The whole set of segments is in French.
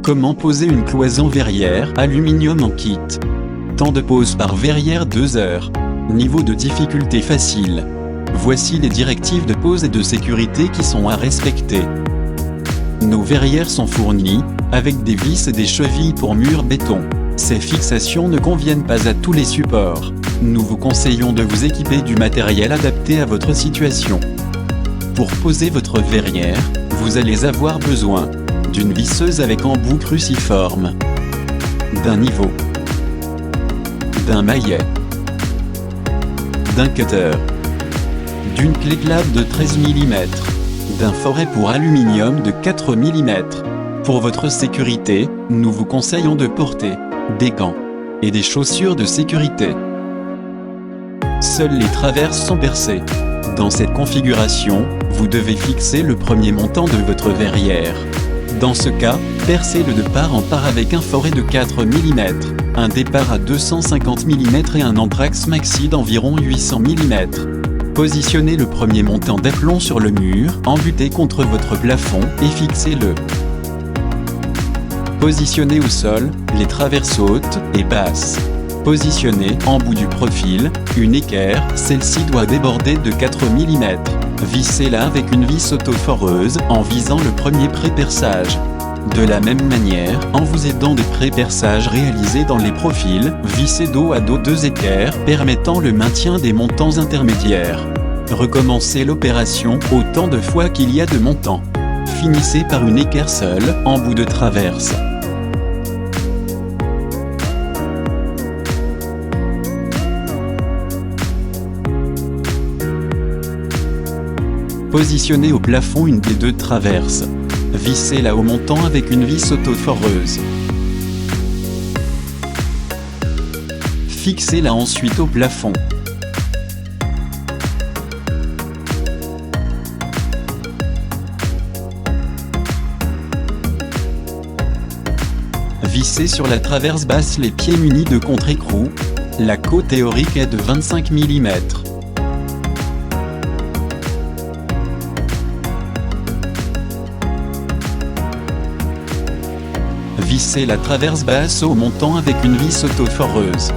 Comment poser une cloison verrière aluminium en kit? Temps de pose par verrière 2 heures. Niveau de difficulté facile. Voici les directives de pose et de sécurité qui sont à respecter. Nos verrières sont fournies avec des vis et des chevilles pour murs béton. Ces fixations ne conviennent pas à tous les supports. Nous vous conseillons de vous équiper du matériel adapté à votre situation. Pour poser votre verrière, vous allez avoir besoin d'une visseuse avec embout cruciforme, d'un niveau, d'un maillet, d'un cutter, d'une clé clave de 13 mm, d'un foret pour aluminium de 4 mm. Pour votre sécurité, nous vous conseillons de porter des gants et des chaussures de sécurité. Seules les traverses sont percées. Dans cette configuration, vous devez fixer le premier montant de votre verrière. Dans ce cas, percez-le de part en part avec un foret de 4 mm, un départ à 250 mm et un anthrax maxi d'environ 800 mm. Positionnez le premier montant d'aplomb sur le mur, embuté contre votre plafond, et fixez-le. Positionnez au sol les traverses hautes et basses. Positionnez en bout du profil une équerre, celle-ci doit déborder de 4 mm. Vissez-la avec une vis autoforeuse en visant le premier pré-perçage. De la même manière, en vous aidant des pré-perçages réalisés dans les profils, vissez dos à dos 2 équerres permettant le maintien des montants intermédiaires. Recommencez l'opération autant de fois qu'il y a de montants. Finissez par une équerre seule en bout de traverse. Positionnez au plafond une des 2 traverses. Vissez-la au montant avec une vis autoforeuse. Fixez-la ensuite au plafond. Vissez sur la traverse basse les pieds munis de contre-écrou. La côte théorique est de 25 mm. Vissez la traverse basse au montant avec une vis autoforeuse.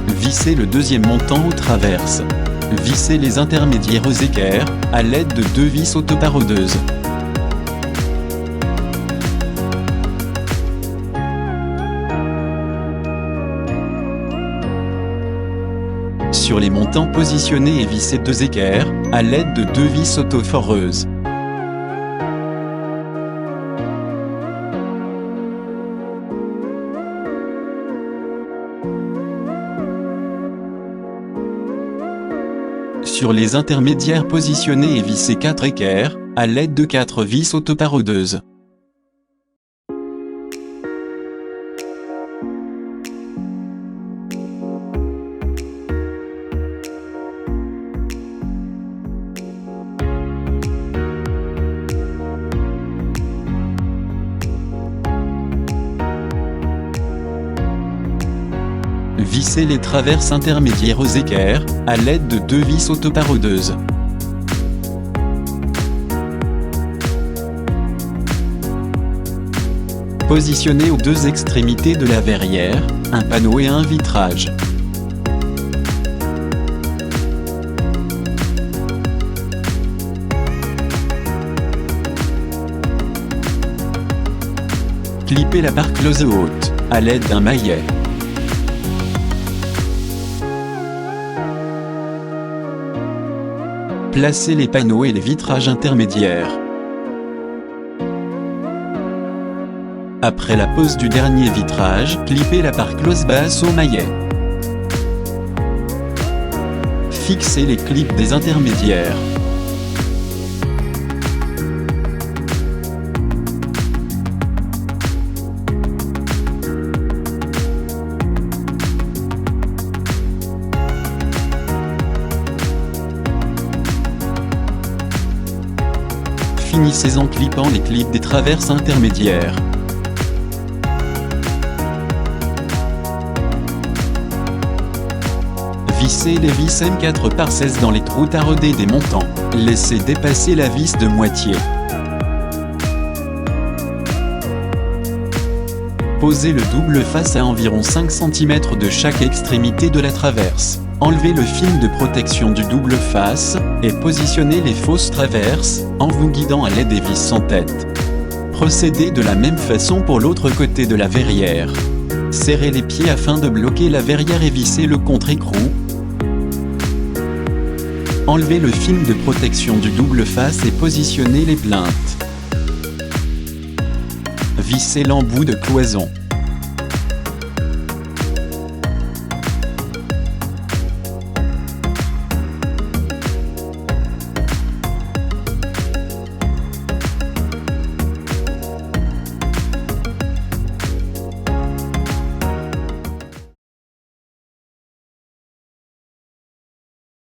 Vissez le deuxième montant aux traverses. Vissez les intermédiaires aux équerres à l'aide de 2 vis autoparodeuses. Sur les montants, positionnez et vissez 2 équerres à l'aide de 2 vis autoforeuses. Sur les intermédiaires, positionnez et vissez 4 équerres à l'aide de 4 vis autoparodeuses. Vissez les traverses intermédiaires aux équerres à l'aide de 2 vis autoparodeuses. Positionnez aux 2 extrémités de la verrière un panneau et un vitrage. Clippez la barre close haute à l'aide d'un maillet. Placez les panneaux et les vitrages intermédiaires. Après la pose du dernier vitrage, clippez la barre close basse au maillet. Fixez les clips des intermédiaires. Finissez en clippant les clips des traverses intermédiaires. Vissez les vis M4 par 16 dans les trous taraudés des montants. Laissez dépasser la vis de moitié. Posez le double face à environ 5 cm de chaque extrémité de la traverse. Enlevez le film de protection du double face, et positionnez les fausses traverses, en vous guidant à l'aide des vis sans tête. Procédez de la même façon pour l'autre côté de la verrière. Serrez les pieds afin de bloquer la verrière et vissez le contre-écrou. Enlevez le film de protection du double face et positionnez les plinthes. Vissez l'embout de cloison.